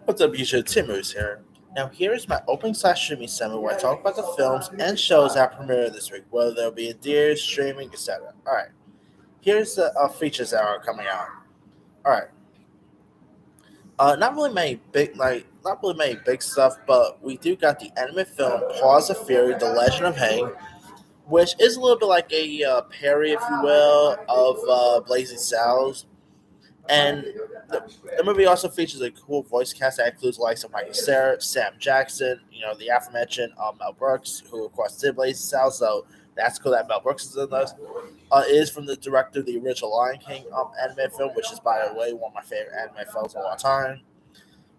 What's up, YouTube? Tim Moose here. Now, here is my opening slash streaming segment where I talk about the films and shows that premiered this week, whether they'll be in theaters, streaming, etc. Alright, here's the features that are coming out. Alright, not really many big stuff, but we do got the anime film Paws of Fury: The Legend of Hang, which is a little bit like a parody, if you will, of Blazing Saddles. And the movie also features a cool voice cast that includes the likes of Mikey Cera, Sam Jackson, the aforementioned Mel Brooks, who of course did Blazing Saddles, so that's cool that Mel Brooks is in this. It is from the director of the original Lion King anime film, which is, by the way, one of my favorite anime films of all time.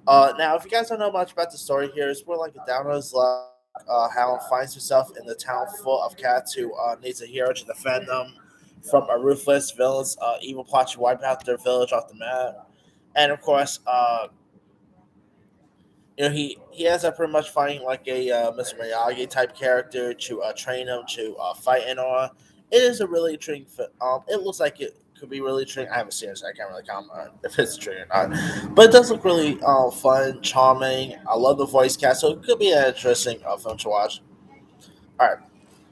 Now, if you guys don't know much about the story here, it's more like a down on his luck. Hal finds himself in the town full of cats who needs a hero to defend them from a ruthless villain's evil plot to wipe out their village off the map. And of course, he ends up pretty much fighting like a Mr. Miyagi type character to train him to fight in awe. It is a really intriguing. It looks like it could be really intriguing. I haven't seen it, so I can't really comment on if it's intriguing or not. But it does look really fun, charming. I love the voice cast, so it could be an interesting film to watch. All right.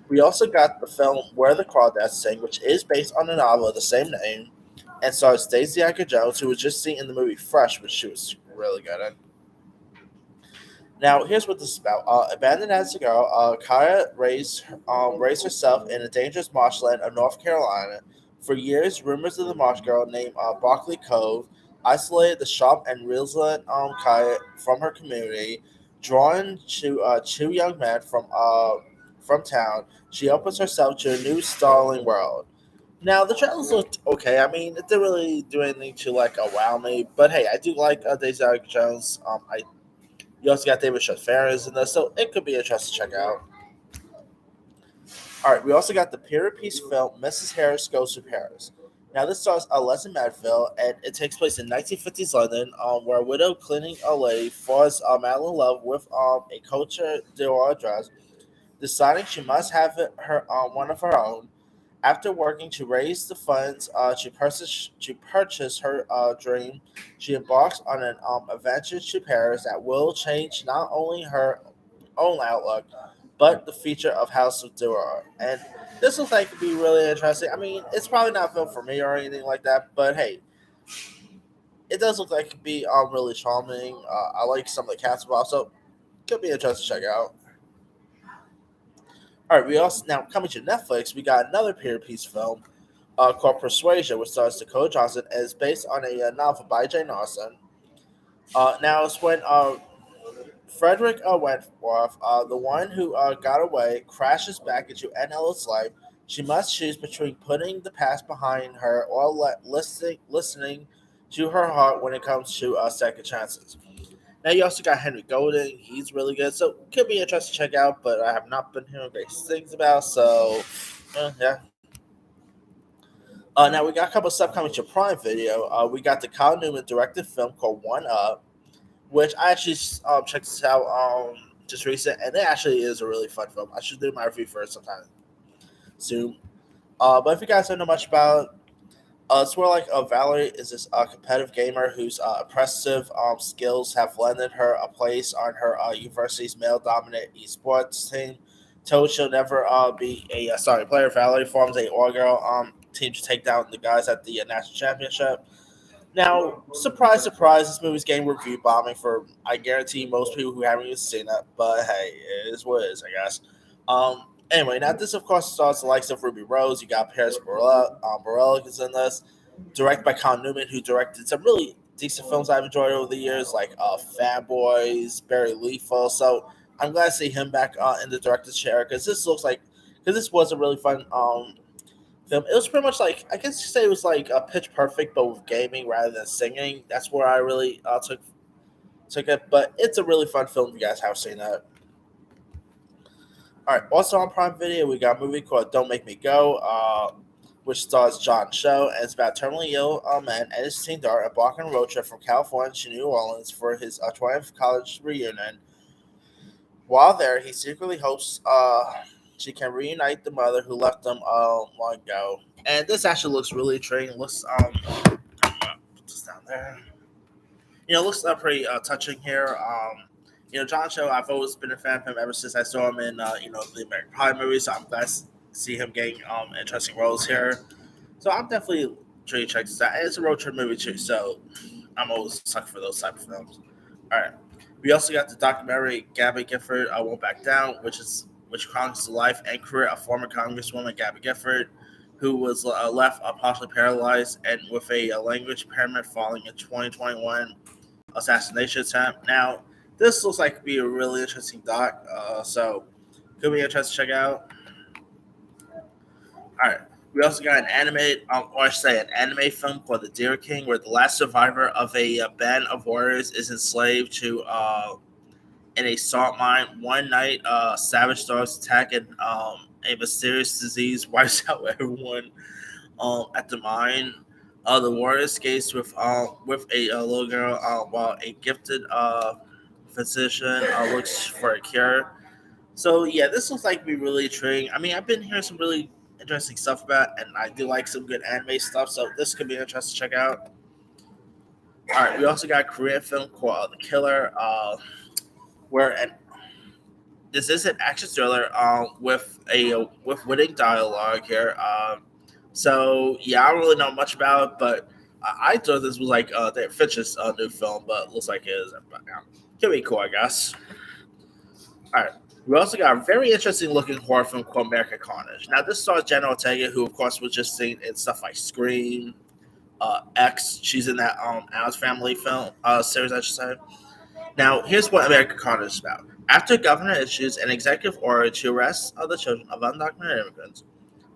We also got the film Where the Crawdads Sing, which is based on a novel of the same name, and stars Daisy Edgar Jones, who was just seen in the movie Fresh, which she was really good in. Now, here's what this is about. Abandoned as a girl, Kaya raised herself in a dangerous marshland of North Carolina. For years, rumors of the marsh girl named Barkley Cove isolated the sharp and resilient Kaya from her community. Drawn to two young men from town, she opens herself to a new startling world. Now, the trailers looked okay. I mean, it didn't really do anything to like wow me, but hey, I do like Daisy Edgar Jones. I You also got David Shafaris in this, so it could be interesting to check out. All right, we also got the period piece film Mrs. Harris Goes to Paris. Now, this stars Leslie Manville, and it takes place in 1950s London, where a widow cleaning a lady falls madly in love with a culture Dior dress, deciding she must have one of her own. After working to raise the funds to purchase her dream, she embarks on an adventure to Paris that will change not only her own outlook, but the future of House of Durar. And this looks like it could be really interesting. I mean, it's probably not a film for me or anything like that, but hey, it does look like it could be really charming. I like some of the cast involved, so it could be interesting to check out. All right, we also now coming to Netflix. We got another period piece film called Persuasion, which stars Dakota Johnson, and is based on a novel by Jane Austen. Now it's when Frederick Wentworth, the one who got away, crashes back into Anne Ellis' life. She must choose between putting the past behind her or listening to her heart when it comes to second chances. Now you also got Henry Golding. He's really good, so could be interesting to check out. But I have not been hearing great things about. So yeah. Now we got a couple of stuff coming to Prime Video. We got the Kyle Newman directed film called One Up, which I actually checked this out just recent, and it actually is a really fun film. I should do my review for it sometime soon. But if you guys don't know much about it's more like Valerie is this competitive gamer whose impressive skills have landed her a place on her university's male-dominant esports team. Told she'll never be a sorry player. Valerie forms a all-girl team to take down the guys at the national championship. Now, surprise, surprise, this movie's getting review bombing for I guarantee most people who haven't even seen it. But hey, it is what it is, I guess. Anyway, now this of course stars the likes of Ruby Rose. You got Paris Borelli is in this, directed by Con Newman, who directed some really decent films I've enjoyed over the years, like Fat Boys, Barry Lethal. So I'm glad to see him back in the director's chair because this was a really fun film. It was pretty much like I guess you say it was like a Pitch Perfect, but with gaming rather than singing. That's where I really took it. But it's a really fun film. If you guys have seen that. All right. Also on Prime Video, we got a movie called "Don't Make Me Go," which stars John Cho, and it's about a terminally ill man and his teen daughter embarking on a road trip from California to New Orleans for his 20th college reunion. While there, he secretly hopes she can reunite the mother who left them long ago. And this actually looks really intriguing. Looks put this down there. Looks pretty touching here. John Cho, I've always been a fan of him ever since I saw him in the American Pie movie. So I'm glad to see him getting interesting roles here. So I'm definitely trying to check this out. And it's a road trip movie too, so I'm always sucked for those type of films. All right. We also got the documentary Gabby Gifford, I Won't Back Down, which chronicles the life and career of former Congresswoman Gabby Gifford, who was left partially paralyzed and with a language impairment following a 2021 assassination attempt. Now, this looks like to be a really interesting doc, so could be interesting to check out. All right. We also got an animated, an anime film called The Deer King, where the last survivor of a band of warriors is enslaved to in a salt mine. One night, savage dogs attack and a mysterious disease wipes out everyone at the mine. The warrior escapes with a little girl, while a gifted physician looks for a cure. So yeah, this looks like to be really intriguing. I mean, I've been hearing some really interesting stuff about, and I do like some good anime stuff. So this could be interesting to check out. All right, we also got a Korean film called The Killer, where this is an action thriller with witty dialogue here. So yeah, I don't really know much about it, but I thought this was like David Fincher's new film, but it looks like it is. But yeah, could be cool, I guess. All right. We also got a very interesting looking horror film called American Carnage. Now, this stars Jenna Ortega, who, of course, was just seen in stuff like Scream, X. She's in that Alice Family film series, I should say. Now, here's what American Carnage is about. After governor issues an executive order to arrest the children of undocumented immigrants,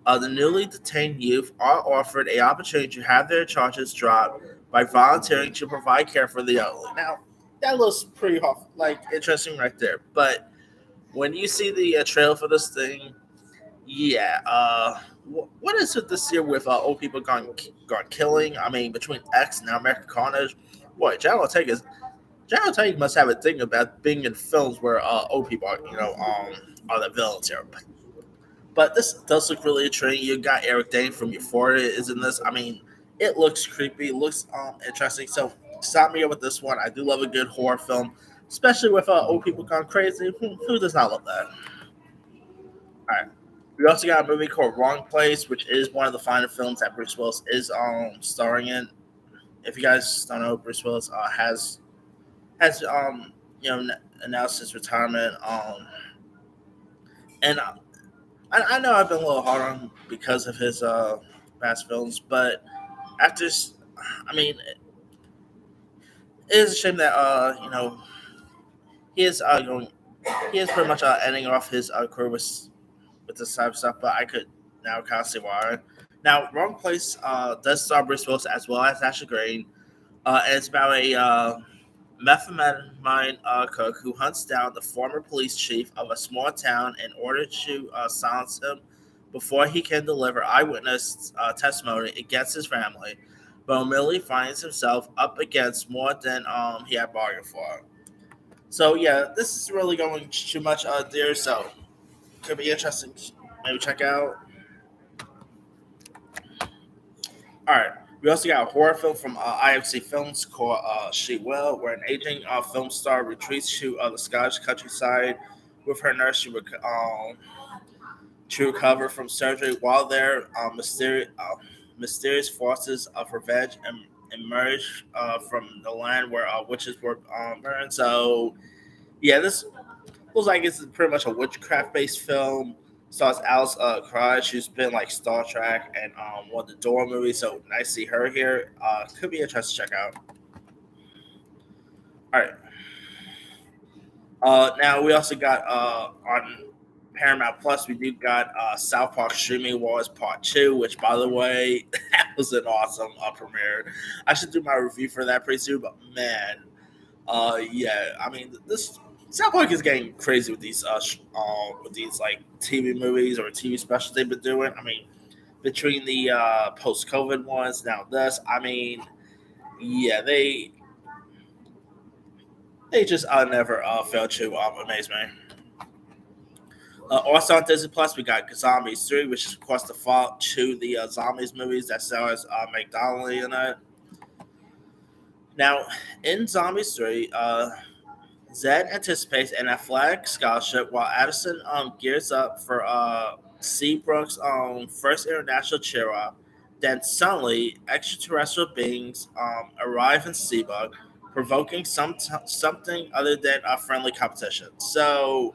the newly detained youth are offered a opportunity to have their charges dropped by volunteering to provide care for the elderly. Now, that looks pretty interesting right there, but when you see the trailer for this thing, yeah, what is it this year with old people gone killing? I mean, between X and now American Carnage, boy, John Ortega must have a thing about being in films where old people are the villains here. But this does look really intriguing. You got Eric Dane from Euphoria is in this. I mean, it looks creepy, it looks interesting. So stop me up with this one. I do love a good horror film, especially with old people gone crazy. Who does not love that? All right. We also got a movie called Wrong Place, which is one of the final films that Bruce Willis is starring in. If you guys don't know, Bruce Willis has announced his retirement. And I know I've been a little hard on him because of his past films, but after, I mean, it is a shame that he is going, he is pretty much ending off his career with this type of stuff. But I could now kind of see why. Now, Wrong Place does star Bruce Willis as well as Ashley Greene, and it's about a methamphetamine cook who hunts down the former police chief of a small town in order to silence him before he can deliver eyewitness testimony against his family, but immediately finds himself up against more than he had bargained for. So yeah, this is really going too much there, so could be interesting. Maybe check out. All right. We also got a horror film from IFC Films called She Will, where an aging film star retreats to the Scottish countryside with her nurse to recover from surgery. While there, mysterious forces of revenge emerge from the land where witches were burned. So, yeah, this looks like it's pretty much a witchcraft-based film. Stars Alice Krige, who's been like Star Trek and one of the Dora movies. So nice to see her here. Could be interesting to check out. All right. Now we also got on Paramount Plus. We do got South Park Streaming Wars Part 2, which by the way, that was an awesome premiere. I should do my review for that pretty soon. But man, yeah, I mean this South Park is getting crazy with these like TV movies or TV specials they've been doing. I mean, between the post-COVID ones, now this. I mean, yeah, they just never fail to amaze me. Also on Disney Plus, we got Zombies 3, which is, of course, the follow to the Zombies movies that stars McDonald in it. Now, in Zombies 3, Zed anticipates an athletic scholarship while Addison gears up for Seabrook's first international cheer up. Then suddenly, extraterrestrial beings arrive in Seabrook, provoking something other than a friendly competition. So,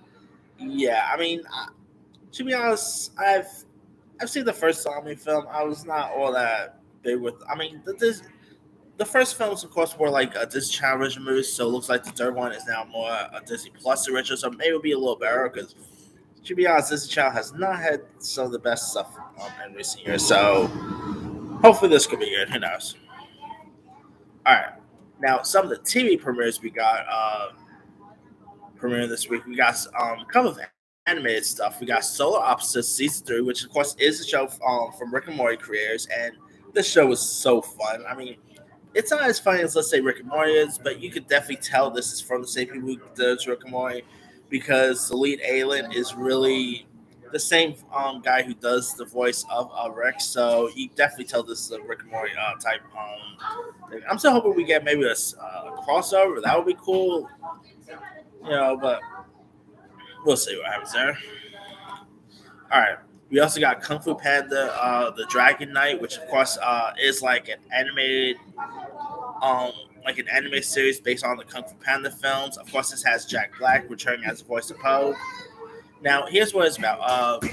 yeah, I mean, to be honest, I've seen the first zombie film. I was not all that big with. I mean, the first films, of course, were like a Disney Channel original movies, so it looks like the third one is now more a Disney Plus original. So maybe it'll be a little better because, to be honest, Disney Channel has not had some of the best stuff in recent years. So hopefully this could be good. Who knows? All right. Now, some of the TV premieres we got premiering this week. We got a couple of animated stuff. We got Solar Opposites Season 3, which of course is a show from Rick and Morty creators, and this show was so fun. I mean, it's not as funny as, let's say, Rick and Morty is, but you could definitely tell this is from the same people who does Rick and Morty because the lead alien is really the same guy who does the voice of Rick. So you definitely tell this is a Rick and Morty type thing. I'm still hoping we get maybe a crossover. That would be cool, but we'll see what happens there. All right. We also got Kung Fu Panda, the Dragon Knight, which of course is um, like an anime series based on the Kung Fu Panda films. Of course, this has Jack Black returning as the voice of Poe. Now, here's what it's about.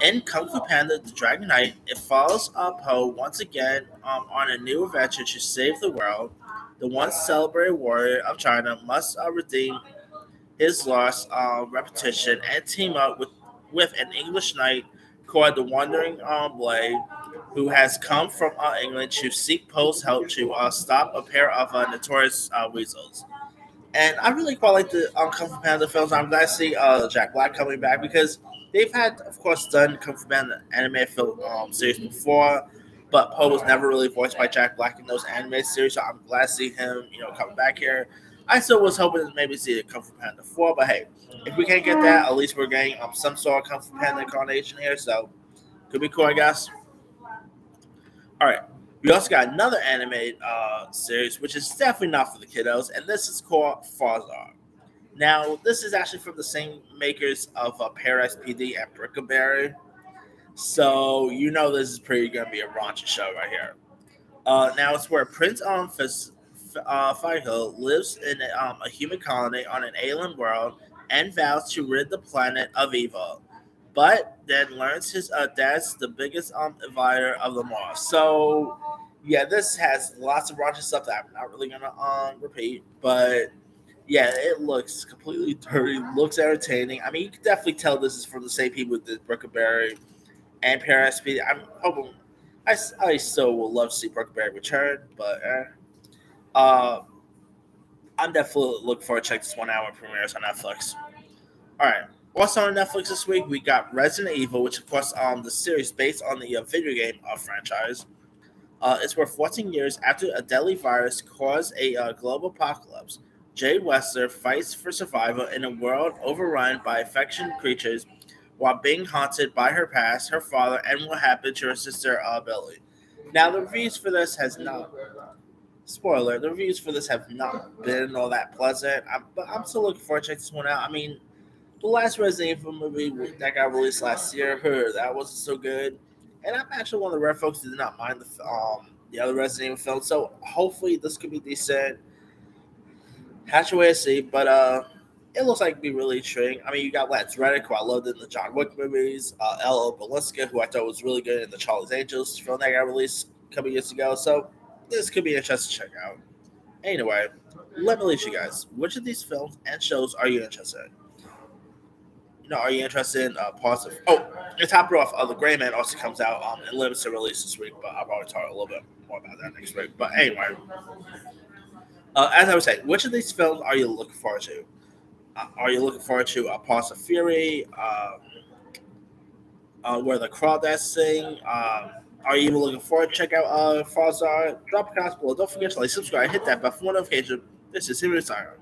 In Kung Fu Panda: The Dragon Knight, it follows Poe once again on a new adventure to save the world. The once celebrated warrior of China must redeem his lost reputation and team up with an English knight called the Wandering Blade, who has come from England to seek Poe's help to stop a pair of notorious weasels. And I really quite like the Kung Fu Panda films. I'm glad to see Jack Black coming back because they've had, of course, done Kung Fu Panda anime film series before, but Poe was never really voiced by Jack Black in those anime series. So I'm glad to see him, coming back here. I still was hoping to maybe see a Kung Fu Panda 4, but hey, if we can't get that, at least we're getting some sort of Kung Fu Panda incarnation here. So could be cool, I guess. All right. We also got another animated series, which is definitely not for the kiddos, and this is called Farzar. Now, this is actually from the same makers of Paradise PD and Brickleberry, so this is pretty gonna be a raunchy show right here. Now, it's where Prince Faisal lives in a human colony on an alien world and vows to rid the planet of evil, but then learns his dad's the biggest divider of them all. So, yeah, this has lots of raunchy stuff that I'm not really gonna repeat, but yeah, it looks completely dirty, looks entertaining. I mean, you can definitely tell this is from the same people who did Brickleberry and Paradise PD. I'm hoping I still will love to see Brickleberry return, but uh, I'm definitely looking forward to check this one out when it premieres on Netflix. All right. Also on Netflix this week, we got Resident Evil, which of course the series based on the video game franchise. It's where 14 years after a deadly virus caused a global apocalypse, Jade Wester fights for survival in a world overrun by affectionate creatures while being haunted by her past, her father, and what happened to her sister Billy. Now, the reviews for this has not spoiler. The reviews for this have not been all that pleasant. But I'm still looking forward to check this one out. I mean, the last Resident Evil movie that got released last year, that wasn't so good. And I'm actually one of the rare folks who did not mind the other Resident Evil films. So hopefully this could be decent. Have to wait and see, but it looks like it'd be really intriguing. I mean, you got Lance Reddick, who I loved in the John Wick movies, L.O. Balinska, who I thought was really good in the Charlie's Angels film that got released a couple years ago. So this could be interesting to check out. Anyway, let me leave you guys. Which of these films and shows are you interested in? Are you interested in parts of? Oh, to top it off, The Gray Man also comes out in limited release this week, but I'll probably talk a little bit more about that next week. But anyway, as I was saying, which of these films are you looking forward to? Are you looking forward to Paws of Fury? Where the Crawdads sing? Are you even looking forward to check out Farzar? Drop a comment below. Don't forget to like, subscribe, hit that bell for notification. This is Henry Siren.